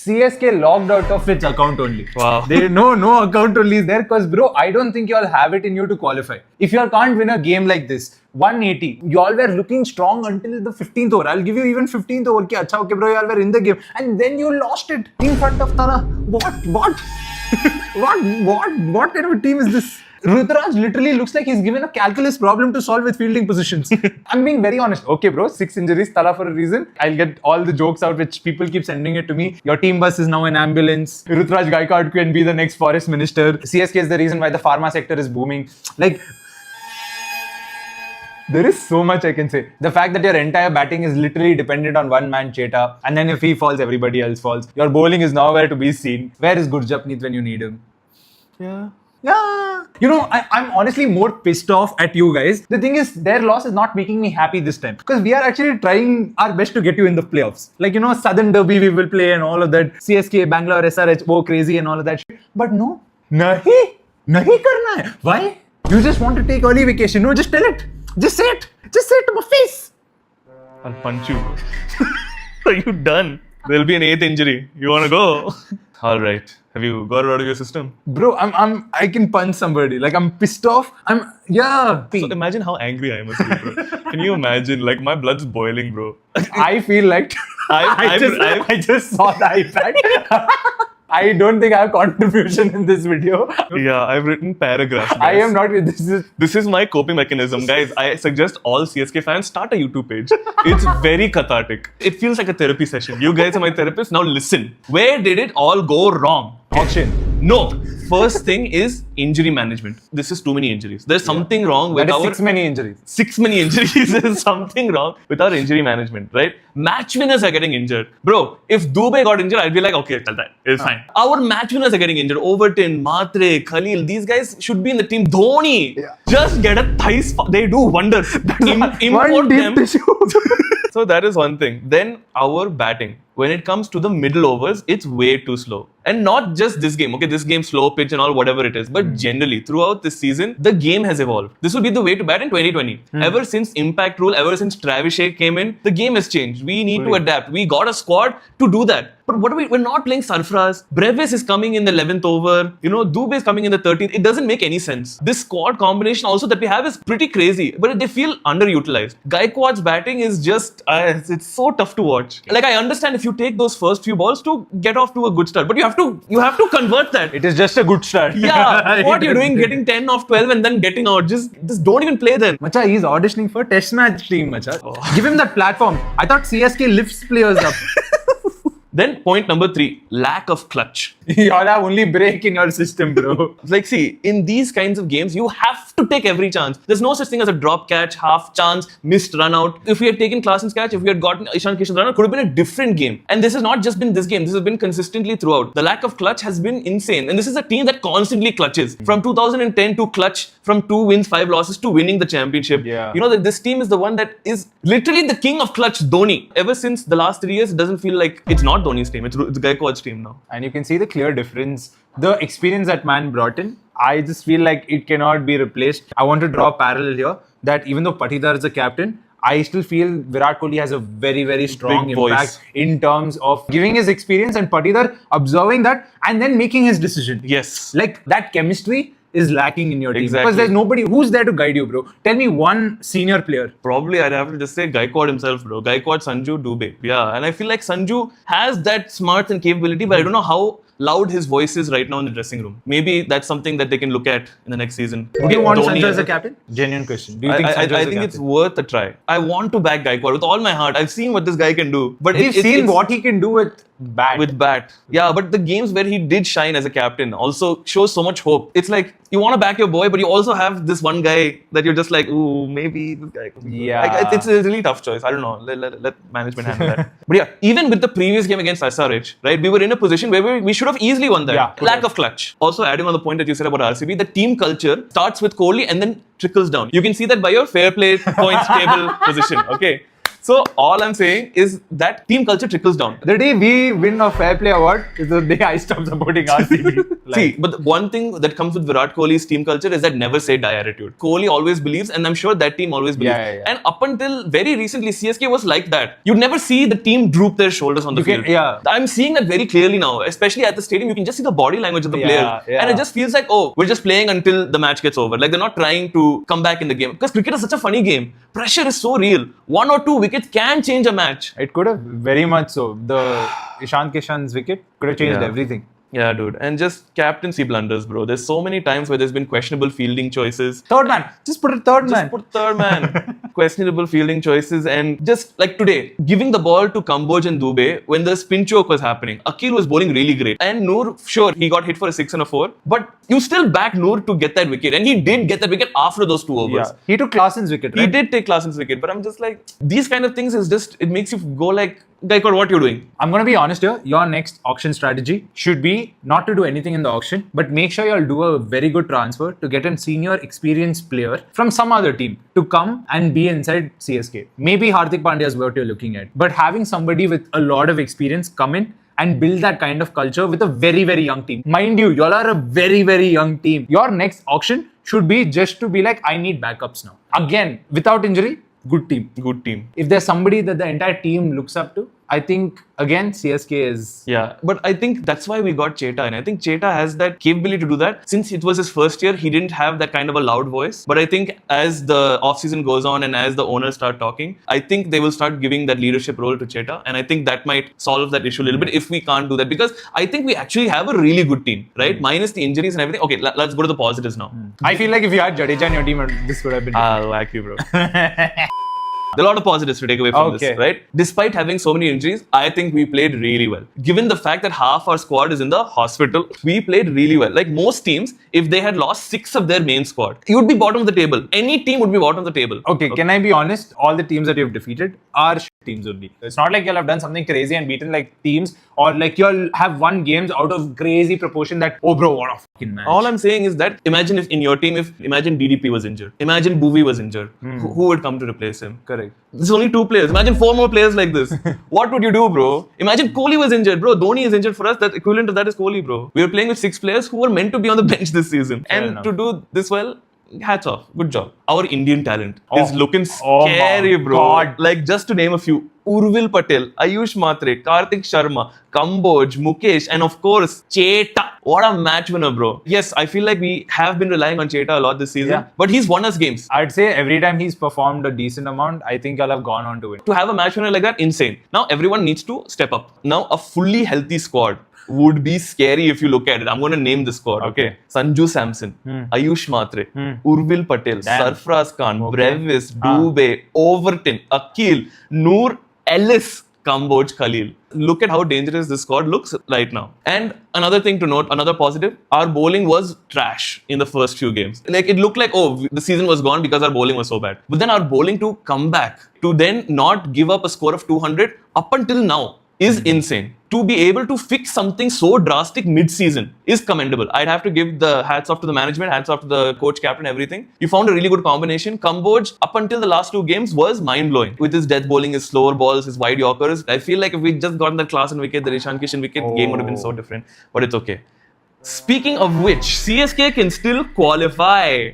CSK logged out of its account only. Wow. They no account only is there because bro, I don't think you all have it in you to qualify. If you all can't win a game like this, 180, you all were looking strong until the 15th over. I'll give you even 15th over. Ki, acha, okay, bro, you all were in the game, and then you lost it in front of Tana. What kind of a team is this? Rutraj literally looks like he's given a calculus problem to solve with fielding positions. I'm being very honest. Okay, bro, 6 injuries, Tala for a reason. I'll get all the jokes out which people keep sending it to me. Your team bus is now an ambulance. Rutraj Gaikwad can be the next forest minister. CSK is the reason why the pharma sector is booming. Like, there is so much I can say. The fact that your entire batting is literally dependent on one man, Cheta, and then if he falls, everybody else falls. Your bowling is nowhere to be seen. Where is Gurjapneet when you need him? Yeah. You know, I'm honestly more pissed off at you guys. The thing is, their loss is not making me happy this time. Because we are actually trying our best to get you in the playoffs. Like, you know, Southern Derby we will play and all of that. CSK, Bangalore, SRH, oh crazy and all of that shit. But no. Nahi karna hai. Why? You just want to take early vacation. No, just tell it. Just say it. Just say it to my face. I'll punch you. Are you done? There'll be an 8th injury. You wanna go? All right. Have you got it out of your system? Bro, I can punch somebody. Like, I'm pissed off. So imagine how angry I must be, bro. Can you imagine? Like, my blood's boiling, bro. I feel like I just saw the iPad. I don't think I have contribution in this video. Yeah, I've written paragraphs. Guys. I am not. This is my coping mechanism, guys. I suggest all CSK fans start a YouTube page. It's very cathartic. It feels like a therapy session. You guys are my therapists. Now listen. Where did it all go wrong? Auction. No. First thing is injury management. This is too many injuries. There's something wrong with our... 6 many injuries. 6 many injuries. There's something wrong with our injury management, right? Match winners are getting injured. Bro, if Dubey got injured, I'd be like, okay, tell that. It's fine. Our match winners are getting injured. Overton, Matre, Khalil, these guys should be in the team. Dhoni. Yeah. Just get a thigh spot. They do wonders. Import them. So that is one thing. Then our batting. When it comes to the middle overs, it's way too slow. And not just this game. Okay, this game, slow pitch and all, whatever it is. But generally, throughout this season, the game has evolved. This will be the way to bat in 2020. Ever since impact rule, ever since Travis Shea came in, the game has changed. We need to adapt. We got a squad to do that. But what are we're not playing Sarfraz. Brevis is coming in the 11th over. You know, Dubey is coming in the 13th. It doesn't make any sense. This squad combination also that we have is pretty crazy. But they feel underutilized. Gaikwad's batting is just, it's so tough to watch. Like, I understand if you take those first few balls to get off to a good start. But you have to convert that. It is just a good start. Yeah. What you're doing, getting 10 off 12 and then getting out. Just don't even play then. Macha, he's auditioning for a test match team, Macha. Give him that platform. I thought CSK lifts players up. Then point number 3, lack of clutch. You all have only break in your system, bro. Like, see, in these kinds of games, you have to take every chance. There's no such thing as a drop catch, half chance, missed run out. If we had taken Klaasen's catch, if we had gotten Ishan Kishan's run out, it could have been a different game. And this has not just been this game. This has been consistently throughout. The lack of clutch has been insane. And this is a team that constantly clutches. From 2010 to clutch, from 2 wins, 5 losses to winning the championship. Yeah. You know that this team is the one that is literally the king of clutch, Dhoni. Ever since the last 3 years, it doesn't feel like it's not Dhoni's team. It's Gaikwad's team now. And you can see the clear difference. The experience that man brought in, I just feel like it cannot be replaced. I want to draw a parallel here that even though Patidar is a captain, I still feel Virat Kohli has a very, very strong impact in terms of giving his experience and Patidar observing that and then making his decision. Yes. Like that chemistry is lacking in your team. Exactly. Because there's nobody who's there to guide you, bro. Tell me one senior player. Probably I'd have to just say Gaikwad himself, bro. Gaikwad, Sanju, Dubey. Yeah, and I feel like Sanju has that smarts and capability, but I don't know how loud his voice is right now in the dressing room. Maybe that's something that they can look at in the next season. Do you want Sanju as a captain? Genuine question. Do you think Sanju I think it's worth a try. I want to back Gaikwad with all my heart. I've seen what this guy can do. But we've seen what he can do with bat. With bat. Yeah, but the games where he did shine as a captain also shows so much hope. It's like you want to back your boy, but you also have this one guy that you're just like, ooh, maybe this guy could be good. Like, it's a really tough choice. I don't know. Let management handle that. But yeah, even with the previous game against SRH, right, we were in a position where we should have easily won that. Yeah, lack of clutch. Also, adding on the point that you said about RCB, the team culture starts with Kohli and then trickles down. You can see that by your fair play points table position. Okay. So all I'm saying is that team culture trickles down. The day we win a Fair Play award is the day I stop supporting RCB. See, but the one thing that comes with Virat Kohli's team culture is that never say die attitude. Kohli always believes, and I'm sure that team always believes. Yeah. And up until very recently, CSK was like that. You'd never see the team droop their shoulders on the field. I'm seeing that very clearly now, especially at the stadium. You can just see the body language of the players. And it just feels like, oh, we're just playing until the match gets over. Like they're not trying to come back in the game. Because cricket is such a funny game. Pressure is so real. 1 or 2 wickets can change a match. It could have, very much so. The Ishan Kishan's wicket could have changed everything. Yeah, dude. And just captaincy blunders, bro. There's so many times where there's been questionable fielding choices. Third man. Just put a third man. Just put third man. Questionable fielding choices. And just like today, giving the ball to Kamboj and Dubey when the spin choke was happening. Akil was bowling really great. And Noor, sure, he got hit for a 6 and a 4. But you still back Noor to get that wicket. And he did get that wicket after those 2 overs. Yeah. He took Klaasen's wicket, right? He did take Klaasen's wicket. But I'm just like, these kind of things is just, it makes you go like, Gaikor, what you're doing? I'm going to be honest here. Your next auction strategy should be not to do anything in the auction, but make sure you'll do a very good transfer to get a senior experienced player from some other team to come and be inside CSK. Maybe Hardik Pandya is what you're looking at. But having somebody with a lot of experience come in and build that kind of culture with a very, very young team. Mind you, y'all are a very, very young team. Your next auction should be just to be like, I need backups now. Again, without injury, good team. Good team. If there's somebody that the entire team looks up to, I think, again, CSK is... Yeah, but I think that's why we got Cheta. And I think Cheta has that capability to do that. Since it was his first year, he didn't have that kind of a loud voice. But I think as the offseason goes on and as the owners start talking, I think they will start giving that leadership role to Cheta. And I think that might solve that issue a little bit if we can't do that. Because I think we actually have a really good team, right? Minus the injuries and everything. Okay, let's go to the positives now. I feel like if you had Jadeja in your team, this would have been... I like you, bro. There are a lot of positives to take away from this, right? Despite having so many injuries, I think we played really well. Given the fact that half our squad is in the hospital, we played really well. Like most teams, if they had lost 6 of their main squad, you would be bottom of the table. Any team would be bottom of the table. Okay, can I be honest? All the teams that you've defeated are teams only. It's not like you'll have done something crazy and beaten like teams, or like you'll have won games out of crazy proportion that, oh bro, what a fucking match. All I'm saying is that imagine if in your team, imagine DDP was injured, imagine Bhuvi was injured, who would come to replace him? Correct. There's only 2 players. Imagine 4 more players like this. What would you do, bro? Imagine Kohli was injured, bro. Dhoni is injured for us. That equivalent to that is Kohli, bro. We were playing with 6 players who were meant to be on the bench this season. Fair and enough. To do this well, hats off. Good job. Our Indian talent is looking scary, bro. God. Like just to name a few. Urvil Patel, Ayush Matre, Karthik Sharma, Kamboj, Mukesh, and of course, Cheta. What a match winner, bro. Yes, I feel like we have been relying on Cheta a lot this season, but he's won us games. I'd say every time he's performed a decent amount, I think I'll have gone on to win. To have a match winner like that, insane. Now, everyone needs to step up. Now, a fully healthy squad would be scary if you look at it. I'm going to name the squad, okay? Sanju Samson, Ayush Matre, Urvil Patel, Sarfraz Khan, Brevis, Dubey, Overton, Akil, Noor, Ellis, Kamboj, Khalil. Look at how dangerous this squad looks right now. And another thing to note, another positive, our bowling was trash in the first few games. Like it looked like, oh, the season was gone because our bowling was so bad. But then our bowling to come back, to then not give up a score of 200 up until now is insane. To be able to fix something so drastic mid-season is commendable. I'd have to give the hats off to the management, hats off to the coach, captain, everything. You found a really good combination. Kamboj, up until the last 2 games, was mind-blowing. With his death bowling, his slower balls, his wide yorkers. I feel like if we just gotten that Klaasen wicket, the Ishan Kishan wicket, game would have been so different. But it's okay. Speaking of which, CSK can still qualify.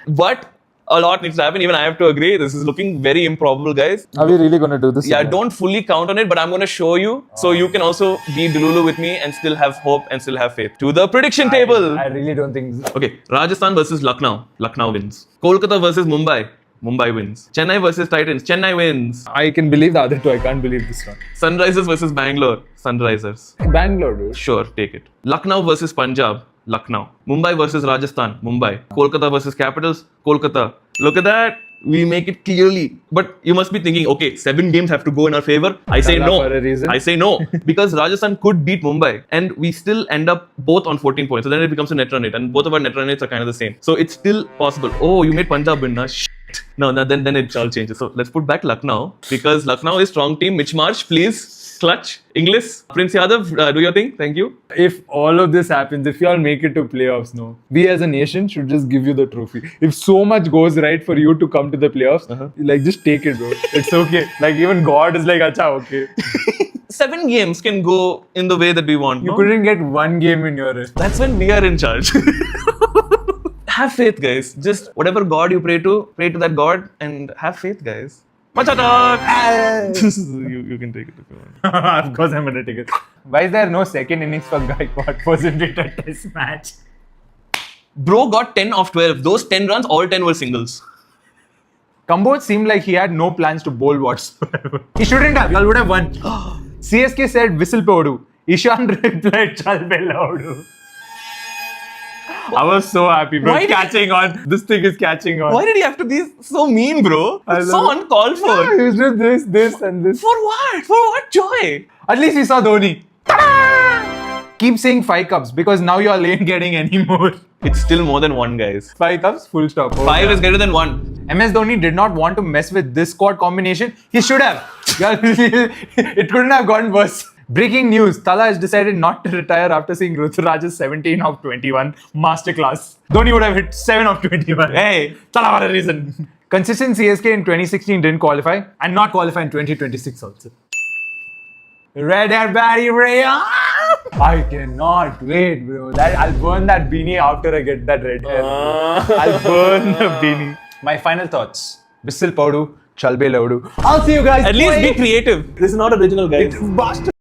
But a lot needs to happen. Even I have to agree. This is looking very improbable, guys. Are we really going to do this? Yeah, don't fully count on it, but I'm going to show you so you can also be Delulu with me and still have hope and still have faith. To the prediction table. I really don't think so. Okay, Rajasthan versus Lucknow. Lucknow wins. Kolkata versus Mumbai. Mumbai wins. Chennai versus Titans. Chennai wins. I can believe the other 2. I can't believe this one. Sunrisers versus Bangalore. Sunrisers. Bangalore, dude. Sure, take it. Lucknow versus Punjab. Lucknow. Mumbai versus Rajasthan. Mumbai. Kolkata versus Capitals. Kolkata. Look at that. We make it clearly. But you must be thinking, okay, 7 games have to go in our favor. I say no. For a reason. I say no. Because Rajasthan could beat Mumbai. And we still end up both on 14 points. So then it becomes a net run rate. And both of our net run rates are kind of the same. So it's still possible. Oh, you made Punjab win, huh? Shit. No, then it all changes. So let's put back Lucknow because Lucknow is strong team. Mitch Marsh, please clutch. English. Prince Yadav, do your thing. Thank you. If all of this happens, if you all make it to playoffs, no, we as a nation should just give you the trophy. If so much goes right for you to come to the playoffs, like just take it, bro. It's okay. Like even God is like, acha, okay. 7 games can go in the way that we want. You no? couldn't get one game in your wrist. That's when we are in charge. Have faith, guys. Just whatever God you pray to that God and have faith, guys. Macha Talks! you can take it if you want. Of course, I'm gonna take it. Why is there no second innings for Gaikwad? Wasn't it a test match? Bro got 10 of 12. Those 10 runs, all 10 were singles. Kamboj seemed like he had no plans to bowl whatsoever. He shouldn't have. Y'all would have won. CSK said whistle podu. Ishan replied chal be laudu. I was so happy, bro. Why did Catching on. This thing is catching on. Why did he have to be so mean, bro? It's so uncalled for. Yeah, he was just this, and this. For what? For what joy? At least we saw Dhoni. Ta-da! Keep saying 5 cups because now you all ain't getting any more. It's still more than 1, guys. 5 cups, full stop. Oh, 5 yeah. is greater than 1. MS Dhoni did not want to mess with this squad combination. He should have. It couldn't have gone worse. Breaking news. Tala has decided not to retire after seeing Ruturaj's 17 of 21 masterclass. Dhoni would have hit 7 of 21. Hey, Tala, what a reason. Consistent CSK in 2016 didn't qualify and not qualify in 2026 also. Red hair Barry Ray. I cannot wait, bro. I'll burn that beanie after I get that red hair. I'll burn the beanie. My final thoughts. Whistle Paudu, Chalbe Laudu. I'll see you guys. At least be creative. This is not original, guys. Bastard.